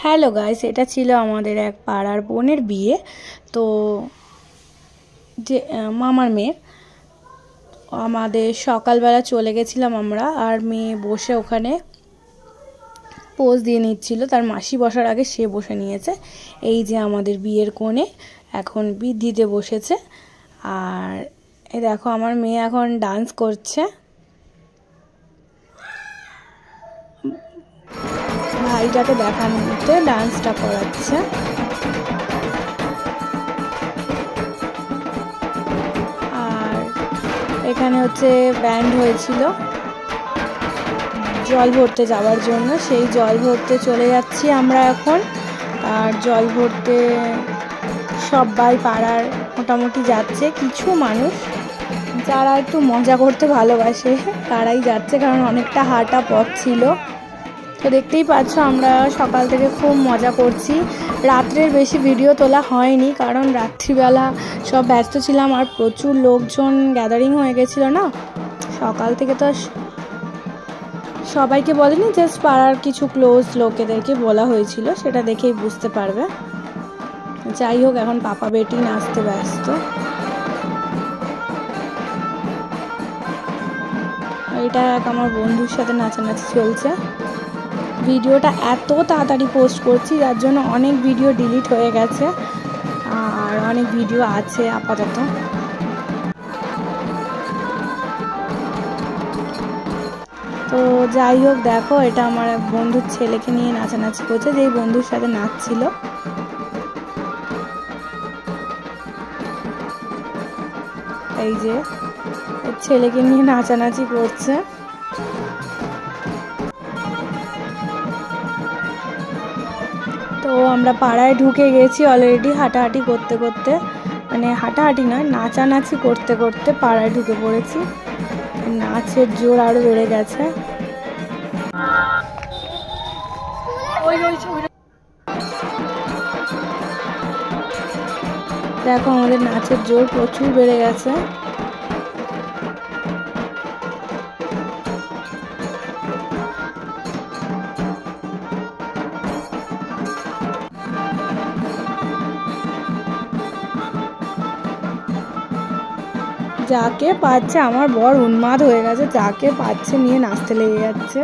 Hello guys, এটা ছিল আমাদের এক পাড়ার বোনের বিয়ে। তো যে মামার মেয়ের, আমাদের সকালবেলা চলে গেছিলাম আমরা, আর মেয়ে বসে ওখানে পোজ দিয়ে নিচ্ছিল। তার মাসি বসার আগে সে বসে নিয়েছে। এই যে আমাদের বিয়ের কোণে এখন বিয়ে দিতে বসেছে। আর এই দেখো আমার মেয়ে এখন ডান্স করছে, ভাইটাকে দেখানোতে ডান্সটা করাচ্ছে। আর এখানে হচ্ছে ব্যান্ড হয়েছিল জল ভরতে যাওয়ার জন্য, সেই জল ভরতে চলে যাচ্ছি আমরা এখন। আর জল ভরতে সবাই পাড়ার মোটামুটি যাচ্ছে, কিছু মানুষ যারা একটু মজা করতে ভালোবাসে তারাই যাচ্ছে, কারণ অনেকটা হাঁটা পথ ছিল। তো দেখতেই পাচ্ছ আমরা সকাল থেকে খুব মজা করছি। রাত্রের বেশি ভিডিও তোলা হয়নি, কারণ রাত্রিবেলা সব ব্যস্ত ছিলাম আর প্রচুর লোকজন গ্যাদারিং হয়ে গেছিলো না। সকাল থেকে তো সবাইকে বলেনি, জাস্ট পাড়ার কিছু ক্লোজ লোকেদেরকে বলা হয়েছিল, সেটা দেখেই বুঝতে পারবে। যাই হোক, এখন পাপা বেটি নাচতে ব্যস্ত। এটা এক আমার বন্ধুর সাথে নাচানাচি চলছে। ভিডিওটা এত তাড়াতাড়ি পোস্ট করছি যার জন্য অনেক ভিডিও ডিলিট হয়ে গেছে, আর অনেক ভিডিও আছে আপাতত। তো যাই হোক, দেখো এটা আমার এক বন্ধুর ছেলেকে নিয়ে নাচানাচি করছে, যেই বন্ধুর সাথে নাচছিল। এই যে ছেলেকে নিয়ে নাচানাচি করছে। তো আমরা পাড়ায় ঢুকে গেছি অলরেডি, হাঁটাহাঁটি করতে করতে, মানে হাঁটাহাঁটি নয়, নাচানাচি করতে করতে পাড়ায় ঢুকে পড়েছি। নাচের জোর আরো বেড়ে গেছে। দেখো আমাদের নাচের জোর প্রচুর বেড়ে গেছে। যাকে পাচ্ছে, আমার বর উন্মাদ হয়ে গেছে, যাকে পাচ্ছে নিয়ে নাচতে লেগে যাচ্ছে।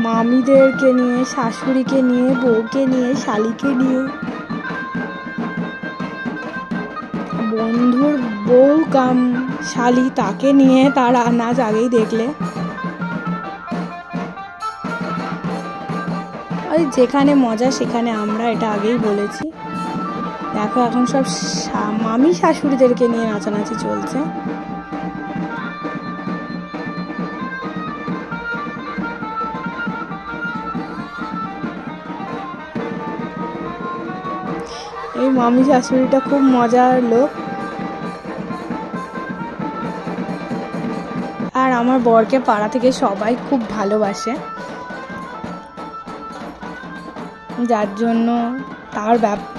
মামিদেরকে নিয়ে, শাশুড়িকে নিয়ে, বউকে নিয়ে, শালিকে নিয়ে, বন্ধুর বউ কাম শালি তাকে নিয়ে তার নাচ আগেই দেখলে। ওই যেখানে মজা সেখানে আমরা, এটা আগেই বলেছি। দেখো এখন সব মামি শাশুড়িদেরকে নিয়ে নাচানাচি চলছে। এই মামি শাশুড়িটা খুব মজার লোক, আর আমার বরকে পাড়া থেকে সবাই খুব ভালোবাসে, যার জন্য তার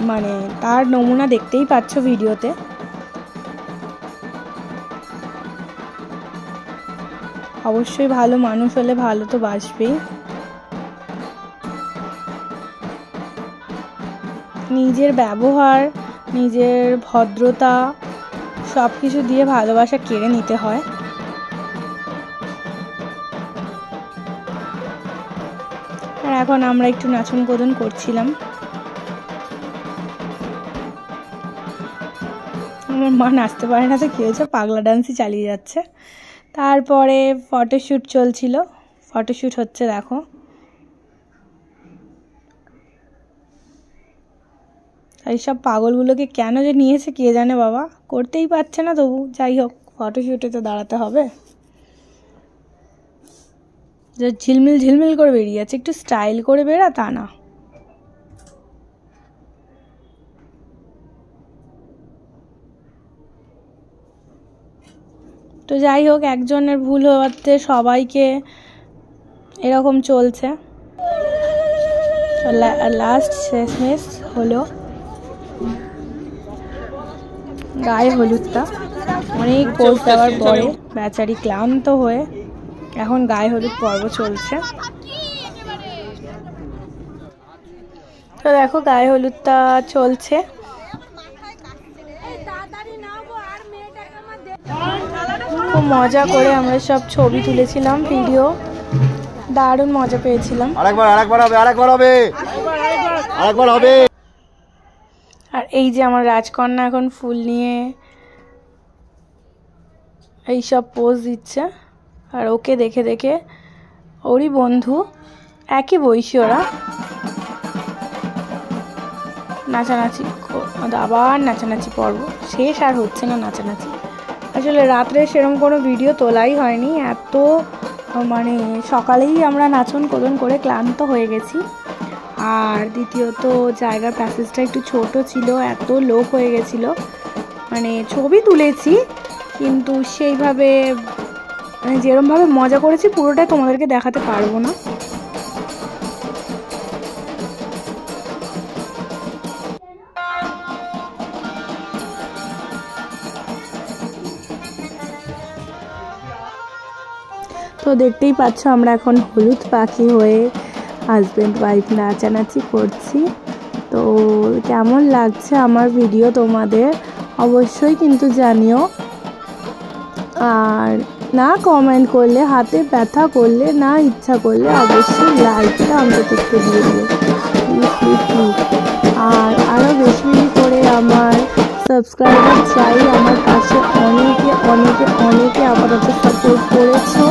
মানে তার নমুনা দেখতেই পাচ্ছ ভিডিওতে। অবশ্যই ভালো মানুষ হলে ভালো তো বাসবেই। নিজের ব্যবহার, নিজের ভদ্রতা সব কিছু দিয়ে ভালোবাসা কেড়ে নিতে হয়। আর এখন আমরা একটু নাচন কোদন করছিলাম। আমার মা নাচতে পারে না, তো কি হয়েছে, পাগলা ডান্সই চালিয়ে যাচ্ছে। তারপরে ফটোশ্যুট চলছিল, ফটোশ্যুট হচ্ছে। দেখো এইসব পাগলগুলোকে কেন যে নিয়েছে কে জানে বাবা, করতেই পারছে না, তবু যাই হোক ফটোশ্যুটে তো দাঁড়াতে হবে। যে ঝিলমিল ঝিলমিল করে বেরিয়ে যাচ্ছে, একটু স্টাইল করে বেরা তা না। তো যাই হোক, একজনের ভুল হওয়াতে সবাইকে এরকম চলছে। লাস্ট শেষমেশ হলো গায়ে হলুদটা। অনেক পোজ দেওয়ার পরে বেচারি ক্লান্ত হয়ে এখন গায়ে হলুদ পর্ব চলছে। তো দেখো গায়ে হলুদটা চলছে। খুব মজা করে আমরা সব ছবি তুলেছিলাম, ভিডিও, দারুণ মজা পেয়েছিলাম। আরেকবার হবে। আর এই যে আমার রাজকন্যা এখন ফুল নিয়ে এই সব পোজ দিচ্ছে। আর ওকে দেখে দেখে ওরই বন্ধু, একই বয়সী ওরা, নাচানাচি, আবার নাচানাচি পর্ব শেষ আর হচ্ছে না নাচানাচি। আসলে রাত্রে সেরকম কোনো ভিডিও তোলাই হয়নি, এত মানে সকালেই আমরা নাচন কোদন করে ক্লান্ত হয়ে গেছি। আর দ্বিতীয়ত জায়গার প্যাসেজটা একটু ছোট ছিল, এত লোক হয়ে গেছিলো, মানে ছবি তুলেছি কিন্তু সেইভাবে মানে যেরমভাবে মজা করেছি পুরোটাই তোমাদেরকে দেখাতে পারবো না। তো দেখতেই পাচ্ছ আমরা এখন হলুদ পাখি হয়ে হাজব্যান্ড ওয়াইফ নাচানাচি করছি। তো কেমন লাগছে আমার ভিডিও তোমাদের অবশ্যই কিন্তু জানিও। আর না কমেন্ট করলে, হাতে ব্যথা করলে, না ইচ্ছা করলে অবশ্যই লাইকটা অন্তত একটু দিয়ে দিও প্লিজ। আর আরও বেশি বেশি করে আমার সাবস্ক্রাইবার চাই। আমার কাছে অনেকে আপাতত সাপোর্ট করেছো,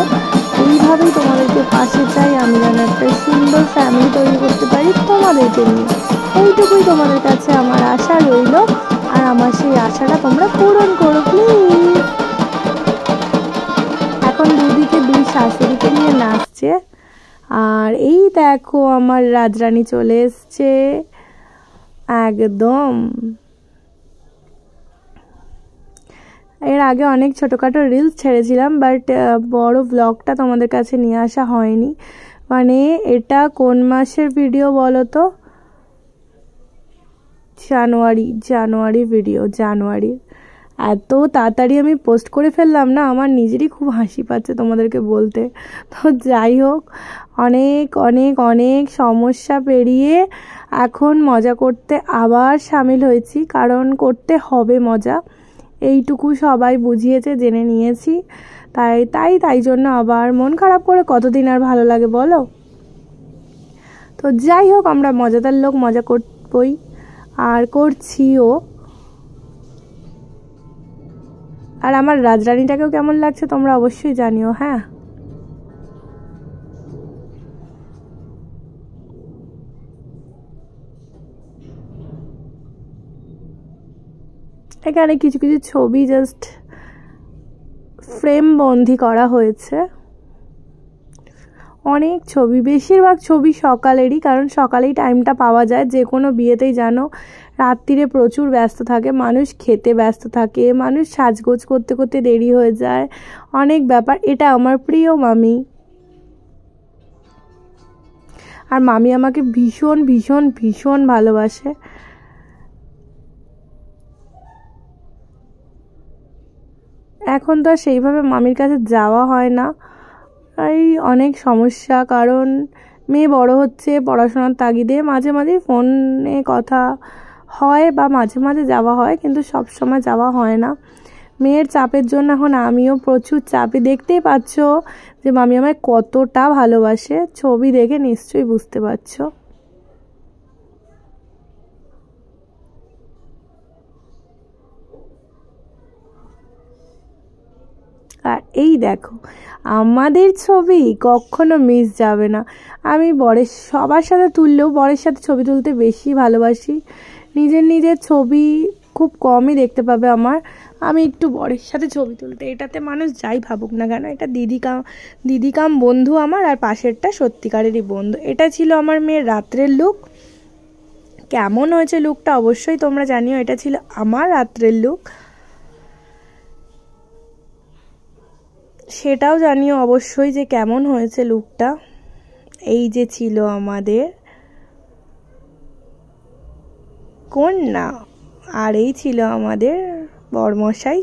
এইভাবেই তোমাদেরকে পাশে চাই। আমি যেন একটা সুন্দর ফ্যামিলি তৈরি করতে পারি তোমাদেরকে নিয়ে, এইটুকুই তোমাদের কাছে আমার আশা রইল। আর আমার সেই আশাটা তোমরা পূরণ করো প্লিজ। এখন দুদিকে দুই শাশুড়িকে নিয়ে নাচছে। আর এই দেখো আমার রাজরানী চলে এসছে একদম। এর আগে অনেক ছোটোখাটো রিলস ছেড়েছিলাম, বাট বড় ব্লগটা তোমাদের কাছে নিয়ে আসা হয়নি। মানে এটা কোন মাসের ভিডিও বলো তো? জানুয়ারি ভিডিও, জানুয়ারির। এত তাড়াতাড়ি আমি পোস্ট করে ফেললাম না, আমার নিজেরই খুব হাসি পাচ্ছে তোমাদেরকে বলতে। তো যাই হোক, অনেক সমস্যা পেরিয়ে এখন মজা করতে আবার সামিল হয়েছি, কারণ করতে হবে মজা, এইটুকু সবাই বুঝিয়েছে, জেনে নিয়েছি। তাই জন্য আবার মন খারাপ করে কতদিন আর ভালো লাগে বলো? তো যাই হোক, আমরা মজাদার লোক, মজা করবই আর করছিও। আর আমার রাজরানীটাকেও কেমন লাগছে তোমরা অবশ্যই জানিও। হ্যাঁ, এখানে কিছু ছবি জাস্ট ফ্রেম বন্দি করা হয়েছে। অনেক ছবি, বেশিরভাগ ছবি সকালেরই, কারণ সকালেই টাইমটা পাওয়া যায়। যে কোনো বিয়েতেই জানো রাত্রিরে প্রচুর ব্যস্ত থাকে মানুষ, খেতে ব্যস্ত থাকে মানুষ, সাজগোজ করতে করতে দেরি হয়ে যায়, অনেক ব্যাপার। এটা আমার প্রিয় মামি। আর মামি আমাকে ভীষণ ভালোবাসে। এখন তো আর সেইভাবে মামির কাছে যাওয়া হয় না, এই অনেক সমস্যা, কারণ মেয়ে বড় হচ্ছে, পড়াশোনার তাগিদে মাঝে ফোনে কথা হয় বা মাঝে যাওয়া হয়, কিন্তু সব সময় যাওয়া হয় না। মেয়ের চাপের জন্য এখন আমিও প্রচুর চাপে। দেখতেই পাচ্ছ যে মামি আমায় কতটা ভালোবাসে, ছবি দেখে নিশ্চয়ই বুঝতে পারছো। আর এই দেখো আমাদের ছবি কখনো মিস যাবে না। আমি সবার সাথে তুললেও বরের সাথে ছবি তুলতে বেশি ভালোবাসি। নিজের ছবি খুব কমই দেখতে পাবে আমি একটু বরের সাথে ছবি তুলতে, এটাতে মানুষ যাই ভাবুক না কেন, এটা দিদিকাম বন্ধু আমার, আর পাশেরটা সত্যিকারেরই বন্ধু। এটা ছিল আমার মেয়ের রাত্রের লুক। কেমন হয়েছে লুকটা অবশ্যই তোমরা জানিও। এটা ছিল আমার রাত্রের লুক, সেটাও জানিও অবশ্যই যে কেমন হয়েছে লুকটা। এই যে ছিল আমাদের কন্যা, আর এই ছিল আমাদের বরমশাই।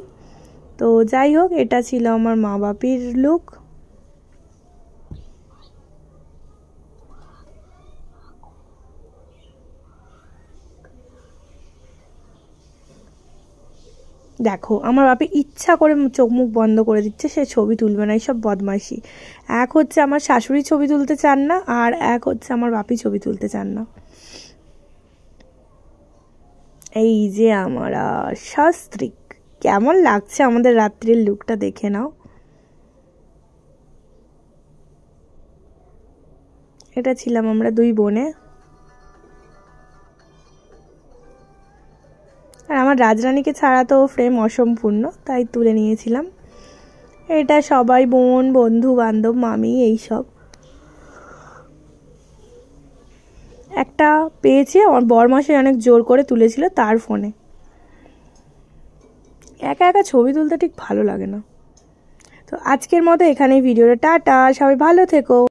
তো যাই হোক, এটা ছিল আমার মা বাপির লুক। দেখো আমার বাপি ইচ্ছা করে চোখ মুখ বন্ধ করে দিচ্ছে, সে ছবি তুলবে না, এইসব বদমাইশি। এক হচ্ছে আমার শাশুড়ি ছবি তুলতে চান না, আর এক হচ্ছে আমার বাপি ছবি তুলতে চান না। এই যে আমার শাস্ত্রিক, কেমন লাগছে আমাদের রাত্রির লুকটা দেখে নাও। এটা ছিলাম আমরা দুই বোনে। আর আমার রাজরানীকে ছাড়া তো ফ্রেম অসম্পূর্ণ, তাই তুলে নিয়েছিলাম। এটা সবাই বোন, বন্ধু বান্ধব, মামি, এইসব। একটা পেয়েছে আমার বরমাসে অনেক জোর করে তুলেছিল তার ফোনে। একা একা ছবি তুলতে ঠিক ভালো লাগে না। তো আজকের মতো এখানেই ভিডিওটা, টাটা, সবাই ভালো থেকো।